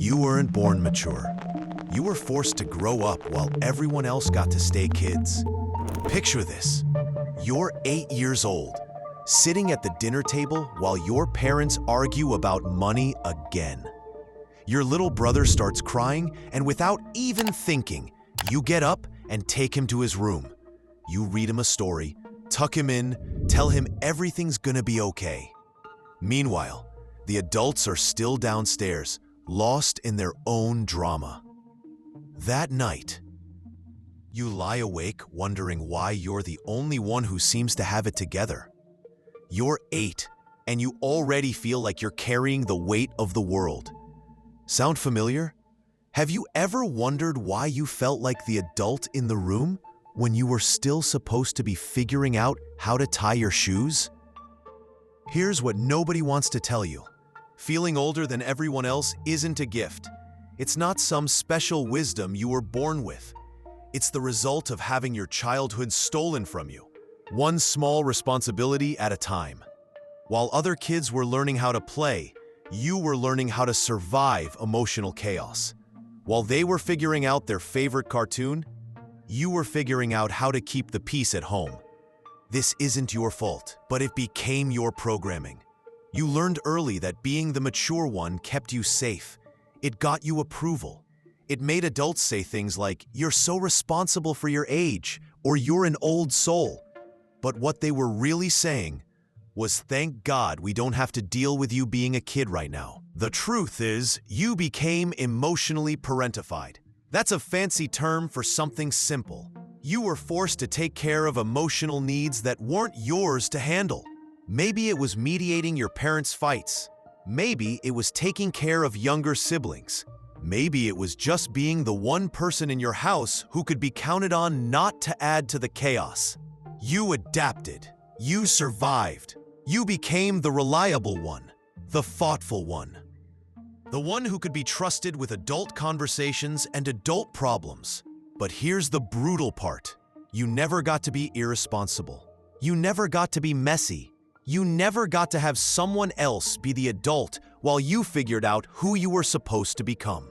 You weren't born mature. You were forced to grow up while everyone else got to stay kids. Picture this. You're 8 years old, sitting at the dinner table while your parents argue about money again. Your little brother starts crying, and without even thinking, you get up and take him to his room. You read him a story, tuck him in, tell him everything's gonna be okay. Meanwhile, the adults are still downstairs, lost in their own drama. That night, you lie awake wondering why you're the only one who seems to have it together. You're 8, and you already feel like you're carrying the weight of the world. Sound familiar? Have you ever wondered why you felt like the adult in the room when you were still supposed to be figuring out how to tie your shoes? Here's what nobody wants to tell you. Feeling older than everyone else isn't a gift. It's not some special wisdom you were born with. It's the result of having your childhood stolen from you, one small responsibility at a time. While other kids were learning how to play, you were learning how to survive emotional chaos. While they were figuring out their favorite cartoon, you were figuring out how to keep the peace at home. This isn't your fault, but it became your programming. You learned early that being the mature one kept you safe. It got you approval. It made adults say things like, "You're so responsible for your age," or "You're an old soul." But what they were really saying was, "Thank God we don't have to deal with you being a kid right now." The truth is, you became emotionally parentified. That's a fancy term for something simple. You were forced to take care of emotional needs that weren't yours to handle. Maybe it was mediating your parents' fights. Maybe it was taking care of younger siblings. Maybe it was just being the one person in your house who could be counted on not to add to the chaos. You adapted. You survived. You became the reliable one, the thoughtful one. The one who could be trusted with adult conversations and adult problems. But here's the brutal part. You never got to be irresponsible. You never got to be messy. You never got to have someone else be the adult while you figured out who you were supposed to become.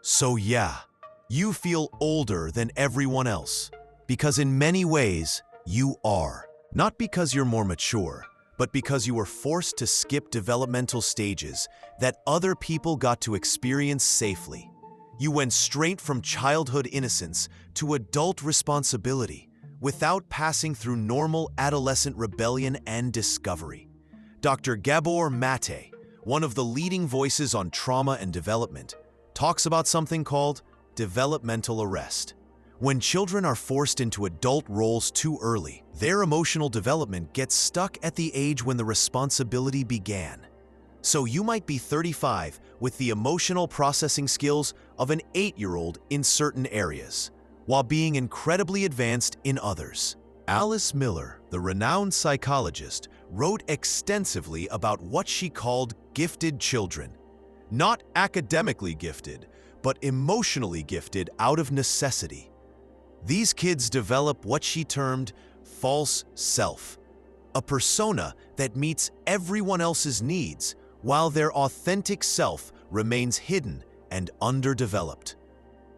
So yeah, you feel older than everyone else, because in many ways, you are. Not because you're more mature, but because you were forced to skip developmental stages that other people got to experience safely. You went straight from childhood innocence to adult responsibility, without passing through normal adolescent rebellion and discovery. Dr. Gabor Mate, one of the leading voices on trauma and development, talks about something called developmental arrest. When children are forced into adult roles too early, their emotional development gets stuck at the age when the responsibility began. So you might be 35 with the emotional processing skills of an 8-year-old in certain areas, while being incredibly advanced in others. Alice Miller, the renowned psychologist, wrote extensively about what she called gifted children. Not academically gifted, but emotionally gifted out of necessity. These kids develop what she termed false self, a persona that meets everyone else's needs, while their authentic self remains hidden and underdeveloped.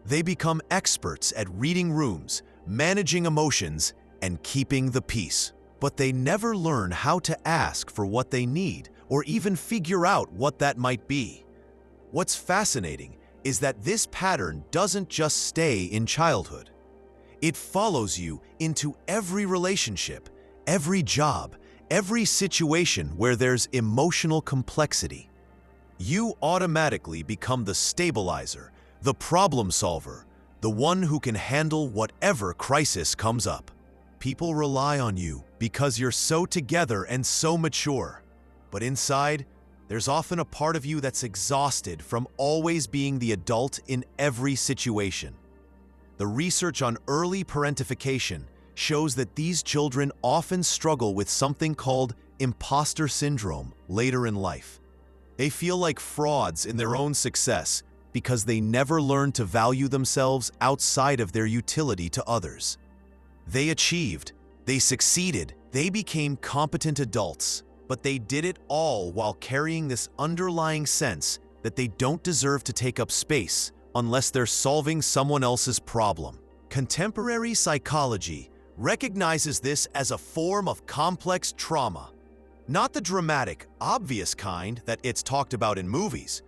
They become experts at reading rooms, managing emotions, and keeping the peace. But they never learn how to ask for what they need or even figure out what that might be. What's fascinating is that this pattern doesn't just stay in childhood. It follows you into every relationship, every job, every situation where there's emotional complexity. You automatically become the stabilizer, the problem solver, the one who can handle whatever crisis comes up. People rely on you because you're so together and so mature. But inside, there's often a part of you that's exhausted from always being the adult in every situation. The research on early parentification shows that these children often struggle with something called imposter syndrome later in life. They feel like frauds in their own success because they never learned to value themselves outside of their utility to others. They achieved, they succeeded, they became competent adults, but they did it all while carrying this underlying sense that they don't deserve to take up space unless they're solving someone else's problem. Contemporary psychology recognizes this as a form of complex trauma. Not the dramatic, obvious kind that it's talked about in movies,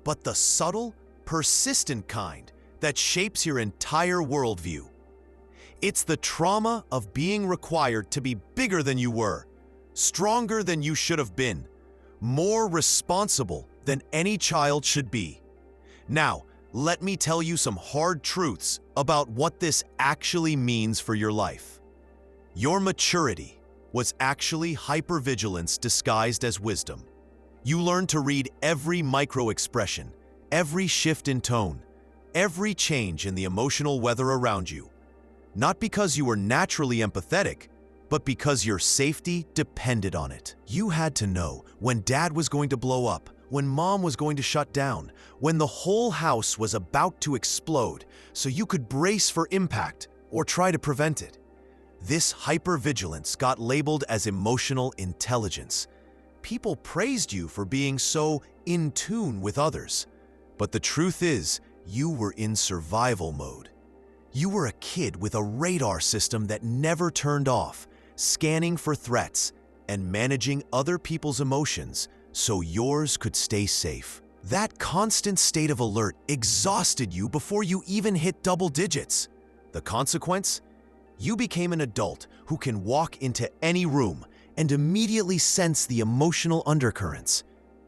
but the subtle, persistent kind that shapes your entire worldview. It's the trauma of being required to be bigger than you were, stronger than you should have been, more responsible than any child should be. Now, let me tell you some hard truths about what this actually means for your life. Your maturity was actually hypervigilance disguised as wisdom. You learned to read every micro-expression, every shift in tone, every change in the emotional weather around you. Not because you were naturally empathetic, but because your safety depended on it. You had to know when dad was going to blow up, when mom was going to shut down, when the whole house was about to explode, so you could brace for impact or try to prevent it. This hypervigilance got labeled as emotional intelligence. People praised you for being so in tune with others. But the truth is, you were in survival mode. You were a kid with a radar system that never turned off, scanning for threats and managing other people's emotions so yours could stay safe. That constant state of alert exhausted you before you even hit double digits. The consequence? You became an adult who can walk into any room and immediately sense the emotional undercurrents.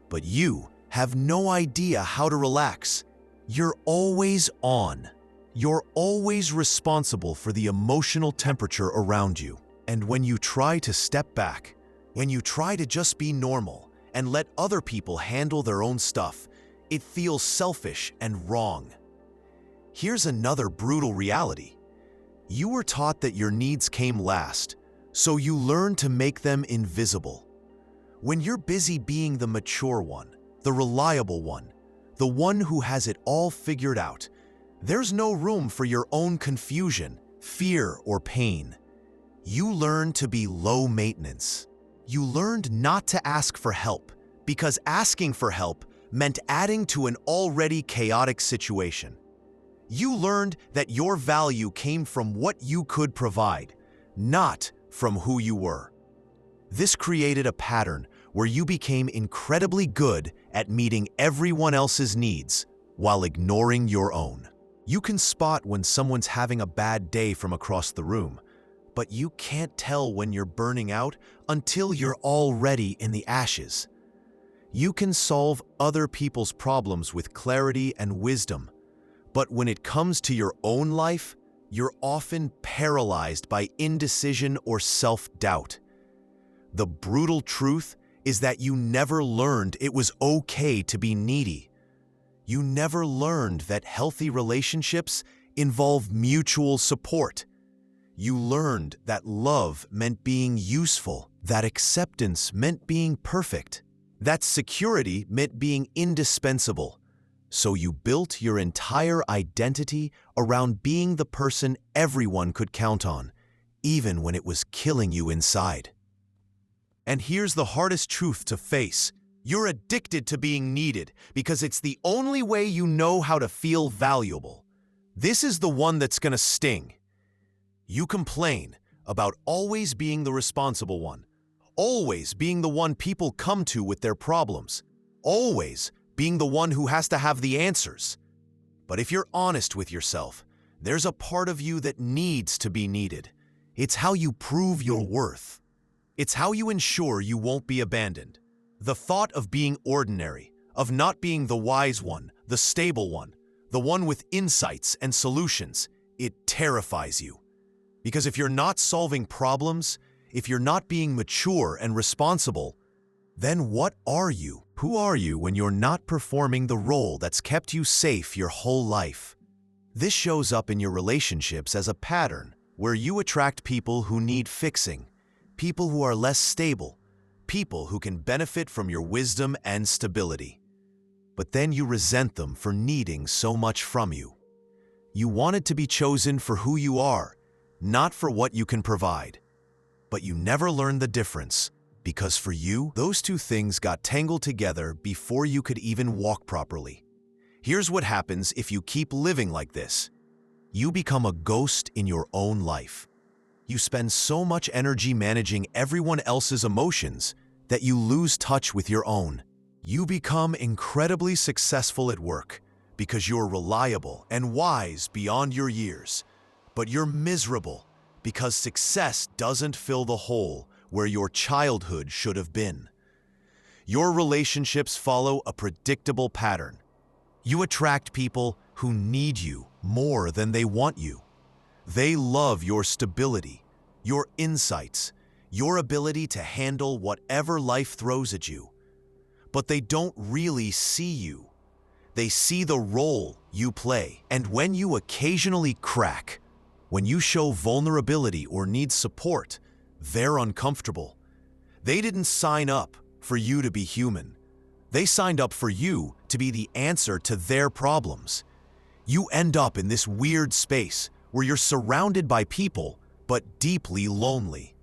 But you have no idea how to relax. You're always on. You're always responsible for the emotional temperature around you. And when you try to step back, when you try to just be normal and let other people handle their own stuff, it feels selfish and wrong. Here's another brutal reality. You were taught that your needs came last, so you learned to make them invisible. When you're busy being the mature one, the reliable one, the one who has it all figured out, there's no room for your own confusion, fear, or pain. You learned to be low maintenance. You learned not to ask for help, because asking for help meant adding to an already chaotic situation. You learned that your value came from what you could provide, not from who you were. This created a pattern where you became incredibly good at meeting everyone else's needs while ignoring your own. You can spot when someone's having a bad day from across the room, but you can't tell when you're burning out until you're already in the ashes. You can solve other people's problems with clarity and wisdom, but when it comes to your own life, you're often paralyzed by indecision or self-doubt. The brutal truth is that you never learned it was okay to be needy. You never learned that healthy relationships involve mutual support. You learned that love meant being useful, that acceptance meant being perfect, that security meant being indispensable. So you built your entire identity around being the person everyone could count on, even when it was killing you inside. And here's the hardest truth to face. You're addicted to being needed because it's the only way you know how to feel valuable. This is the one that's gonna sting. You complain about always being the responsible one, always being the one people come to with their problems, always being the one who has to have the answers. But if you're honest with yourself, there's a part of you that needs to be needed. It's how you prove your worth. It's how you ensure you won't be abandoned. The thought of being ordinary, of not being the wise one, the stable one, the one with insights and solutions, it terrifies you. Because if you're not solving problems, if you're not being mature and responsible, then what are you? Who are you when you're not performing the role that's kept you safe your whole life? This shows up in your relationships as a pattern where you attract people who need fixing, people who are less stable, people who can benefit from your wisdom and stability. But then you resent them for needing so much from you. You wanted to be chosen for who you are, not for what you can provide. But you never learned the difference Because for you, those two things got tangled together before you could even walk properly. Here's what happens if you keep living like this. You become a ghost in your own life. You spend so much energy managing everyone else's emotions that you lose touch with your own. You become incredibly successful at work because you're reliable and wise beyond your years. But you're miserable because success doesn't fill the hole where your childhood should have been. Your relationships follow a predictable pattern. You attract people who need you more than they want you. They love your stability, your insights, your ability to handle whatever life throws at you. But they don't really see you. They see the role you play. And when you occasionally crack, when you show vulnerability or need support, they're uncomfortable. They didn't sign up for you to be human. They signed up for you to be the answer to their problems. You end up in this weird space where you're surrounded by people, but deeply lonely.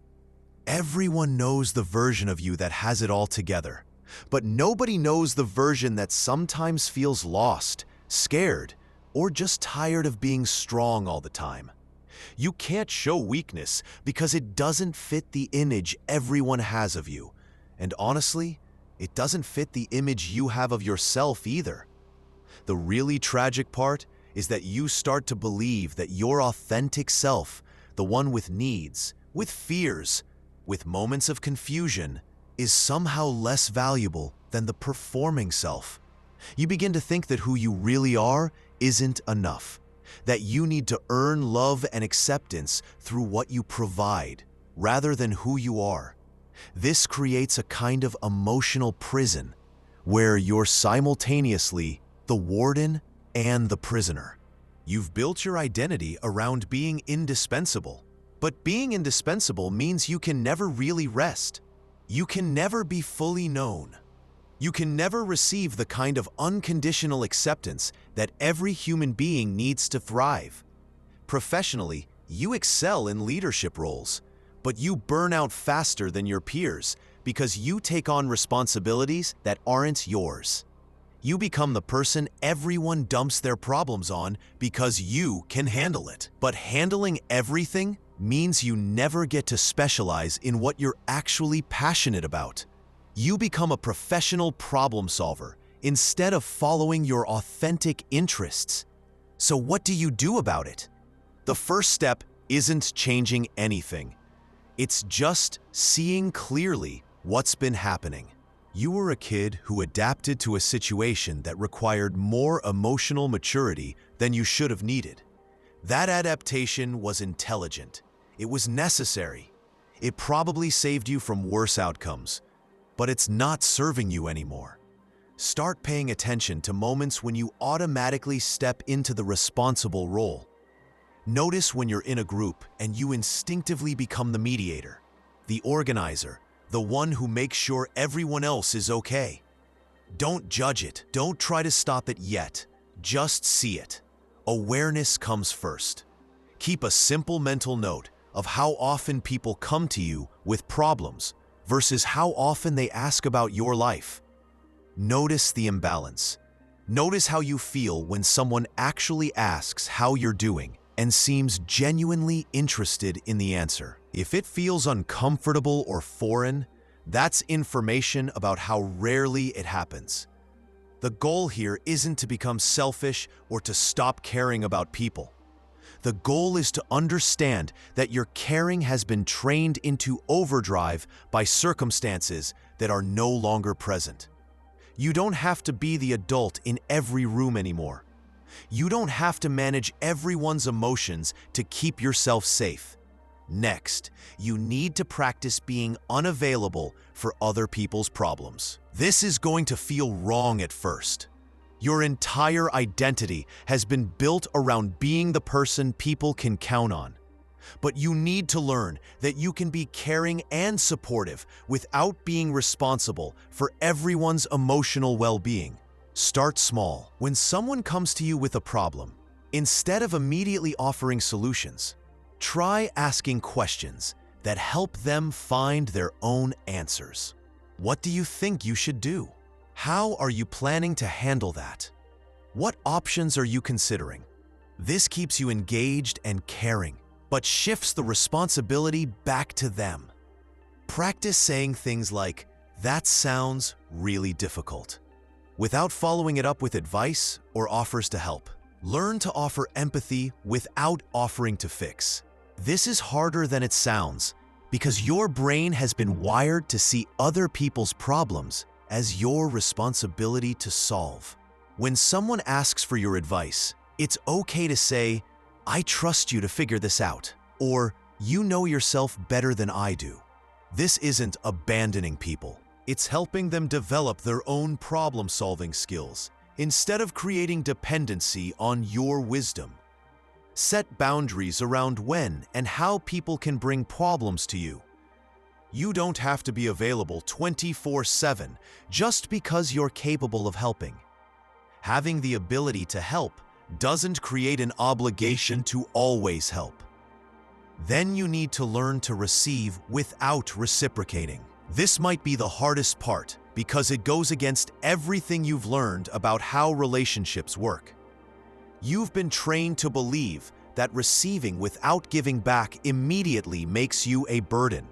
Everyone knows the version of you that has it all together, but nobody knows the version that sometimes feels lost, scared, or just tired of being strong all the time. You can't show weakness because it doesn't fit the image everyone has of you. And honestly, it doesn't fit the image you have of yourself either. The really tragic part is that you start to believe that your authentic self, the one with needs, with fears, with moments of confusion, is somehow less valuable than the performing self. You begin to think that who you really are isn't enough, that you need to earn love and acceptance through what you provide, rather than who you are. This creates a kind of emotional prison, where you're simultaneously the warden and the prisoner. You've built your identity around being indispensable, but being indispensable means you can never really rest. You can never be fully known. You can never receive the kind of unconditional acceptance that every human being needs to thrive. Professionally, you excel in leadership roles, but you burn out faster than your peers because you take on responsibilities that aren't yours. You become the person everyone dumps their problems on because you can handle it. But handling everything means you never get to specialize in what you're actually passionate about. You become a professional problem solver instead of following your authentic interests. So what do you do about it? The first step isn't changing anything. It's just seeing clearly what's been happening. You were a kid who adapted to a situation that required more emotional maturity than you should have needed. That adaptation was intelligent. It was necessary. It probably saved you from worse outcomes, but it's not serving you anymore. Start paying attention to moments when you automatically step into the responsible role. Notice when you're in a group and you instinctively become the mediator, the organizer, the one who makes sure everyone else is okay. Don't judge it. Don't try to stop it yet. Just see it. Awareness comes first. Keep a simple mental note of how often people come to you with problems versus how often they ask about your life. Notice the imbalance. Notice how you feel when someone actually asks how you're doing and seems genuinely interested in the answer. If it feels uncomfortable or foreign, that's information about how rarely it happens. The goal here isn't to become selfish or to stop caring about people. The goal is to understand that your caring has been trained into overdrive by circumstances that are no longer present. You don't have to be the adult in every room anymore. You don't have to manage everyone's emotions to keep yourself safe. Next, you need to practice being unavailable for other people's problems. This is going to feel wrong at first. Your entire identity has been built around being the person people can count on. But you need to learn that you can be caring and supportive without being responsible for everyone's emotional well-being. Start small. When someone comes to you with a problem, instead of immediately offering solutions, try asking questions that help them find their own answers. What do you think you should do? How are you planning to handle that? What options are you considering? This keeps you engaged and caring, but shifts the responsibility back to them. Practice saying things like, "That sounds really difficult," without following it up with advice or offers to help. Learn to offer empathy without offering to fix. This is harder than it sounds because your brain has been wired to see other people's problems as your responsibility to solve. When someone asks for your advice, it's okay to say, "I trust you to figure this out," or "You know yourself better than I do." This isn't abandoning people. It's helping them develop their own problem-solving skills instead of creating dependency on your wisdom. Set boundaries around when and how people can bring problems to you. You don't have to be available 24/7 just because you're capable of helping. Having the ability to help doesn't create an obligation to always help. Then you need to learn to receive without reciprocating. This might be the hardest part because it goes against everything you've learned about how relationships work. You've been trained to believe that receiving without giving back immediately makes you a burden.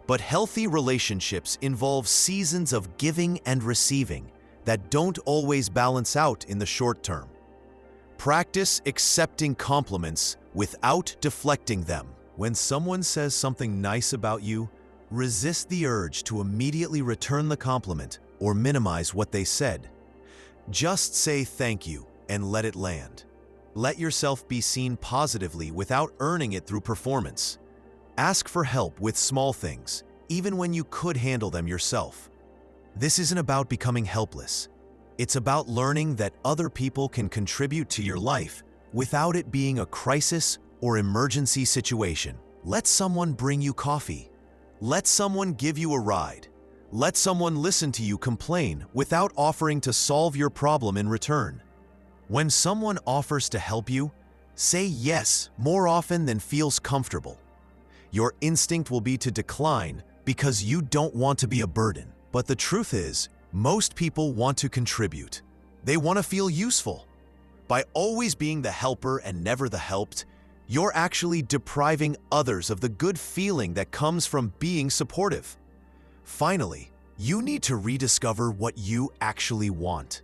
But healthy relationships involve seasons of giving and receiving that don't always balance out in the short term. Practice accepting compliments without deflecting them. When someone says something nice about you, resist the urge to immediately return the compliment or minimize what they said. Just say thank you and let it land. Let yourself be seen positively without earning it through performance. Ask for help with small things, even when you could handle them yourself. This isn't about becoming helpless. It's about learning that other people can contribute to your life without it being a crisis or emergency situation. Let someone bring you coffee. Let someone give you a ride. Let someone listen to you complain without offering to solve your problem in return. When someone offers to help you, say yes more often than feels comfortable. Your instinct will be to decline because you don't want to be a burden. But the truth is, most people want to contribute. They want to feel useful. By always being the helper and never the helped, you're actually depriving others of the good feeling that comes from being supportive. Finally, you need to rediscover what you actually want.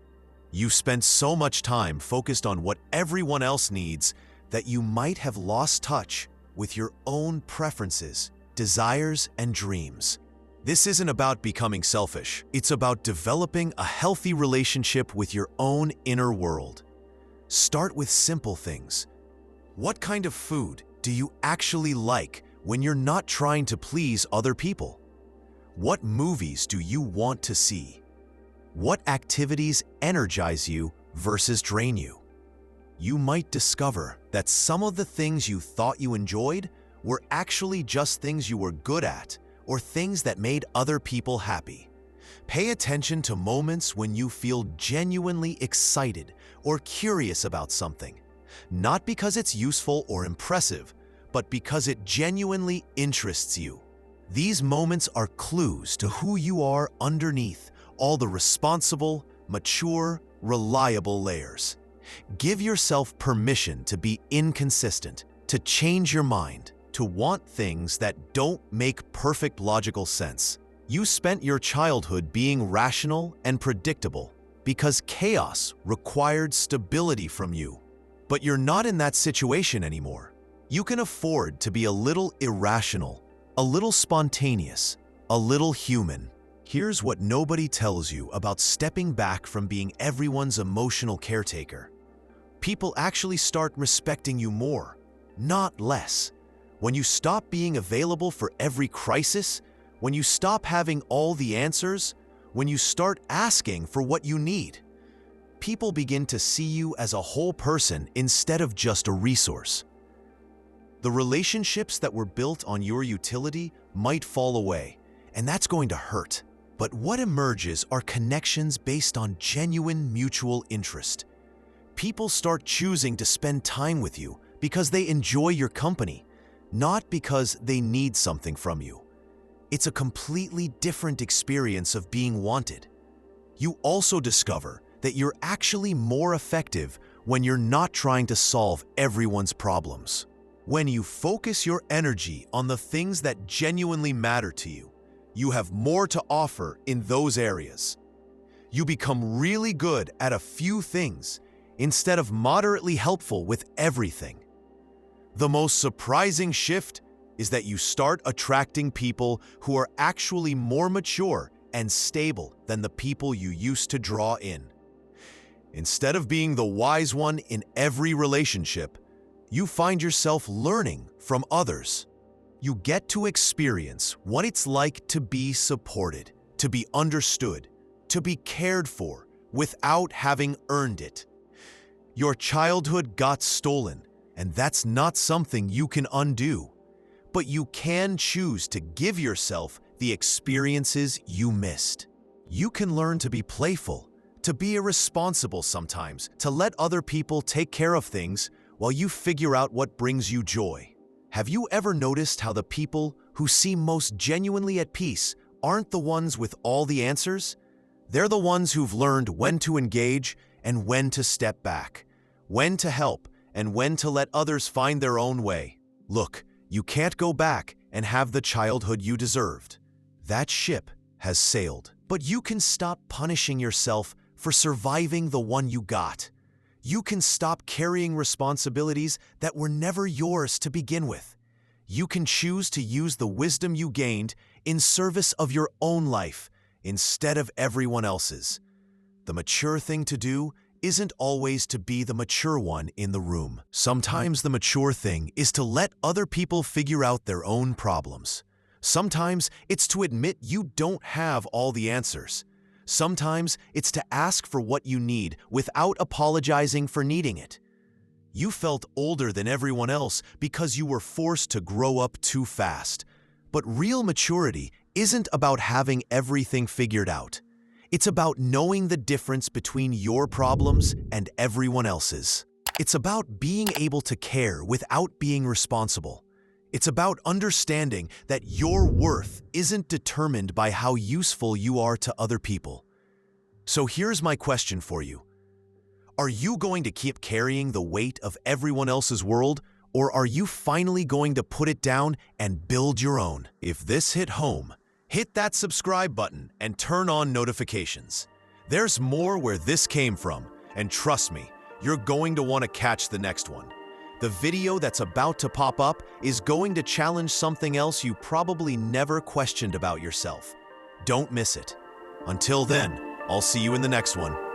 You've spent so much time focused on what everyone else needs that you might have lost touch with your own preferences, desires, and dreams. This isn't about becoming selfish. It's about developing a healthy relationship with your own inner world. Start with simple things. What kind of food do you actually like when you're not trying to please other people? What movies do you want to see? What activities energize you versus drain you? You might discover that some of the things you thought you enjoyed were actually just things you were good at or things that made other people happy. Pay attention to moments when you feel genuinely excited or curious about something. Not because it's useful or impressive, but because it genuinely interests you. These moments are clues to who you are underneath all the responsible, mature, reliable layers. Give yourself permission to be inconsistent, to change your mind, to want things that don't make perfect logical sense. You spent your childhood being rational and predictable because chaos required stability from you. But you're not in that situation anymore. You can afford to be a little irrational, a little spontaneous, a little human. Here's what nobody tells you about stepping back from being everyone's emotional caretaker. People actually start respecting you more, not less. When you stop being available for every crisis, when you stop having all the answers, when you start asking for what you need, people begin to see you as a whole person instead of just a resource. The relationships that were built on your utility might fall away, and that's going to hurt. But what emerges are connections based on genuine mutual interest. People start choosing to spend time with you because they enjoy your company, not because they need something from you. It's a completely different experience of being wanted. You also discover that you're actually more effective when you're not trying to solve everyone's problems. When you focus your energy on the things that genuinely matter to you, you have more to offer in those areas. You become really good at a few things instead of moderately helpful with everything. The most surprising shift is that you start attracting people who are actually more mature and stable than the people you used to draw in. Instead of being the wise one in every relationship, you find yourself learning from others. You get to experience what it's like to be supported, to be understood, to be cared for without having earned it. Your childhood got stolen, and that's not something you can undo. But you can choose to give yourself the experiences you missed. You can learn to be playful, to be irresponsible sometimes, to let other people take care of things while you figure out what brings you joy. Have you ever noticed how the people who seem most genuinely at peace aren't the ones with all the answers? They're the ones who've learned when to engage and when to step back, when to help and when to let others find their own way. Look, you can't go back and have the childhood you deserved. That ship has sailed. But you can stop punishing yourself for surviving the one you got. You can stop carrying responsibilities that were never yours to begin with. You can choose to use the wisdom you gained in service of your own life instead of everyone else's. The mature thing to do isn't always to be the mature one in the room. Sometimes the mature thing is to let other people figure out their own problems. Sometimes it's to admit you don't have all the answers. Sometimes it's to ask for what you need without apologizing for needing it. You felt older than everyone else because you were forced to grow up too fast. But real maturity isn't about having everything figured out. It's about knowing the difference between your problems and everyone else's. It's about being able to care without being responsible. It's about understanding that your worth isn't determined by how useful you are to other people. So here's my question for you. Are you going to keep carrying the weight of everyone else's world, or are you finally going to put it down and build your own? If this hit home, hit that subscribe button and turn on notifications. There's more where this came from, and trust me, you're going to want to catch the next one. The video that's about to pop up is going to challenge something else you probably never questioned about yourself. Don't miss it. Until then, I'll see you in the next one.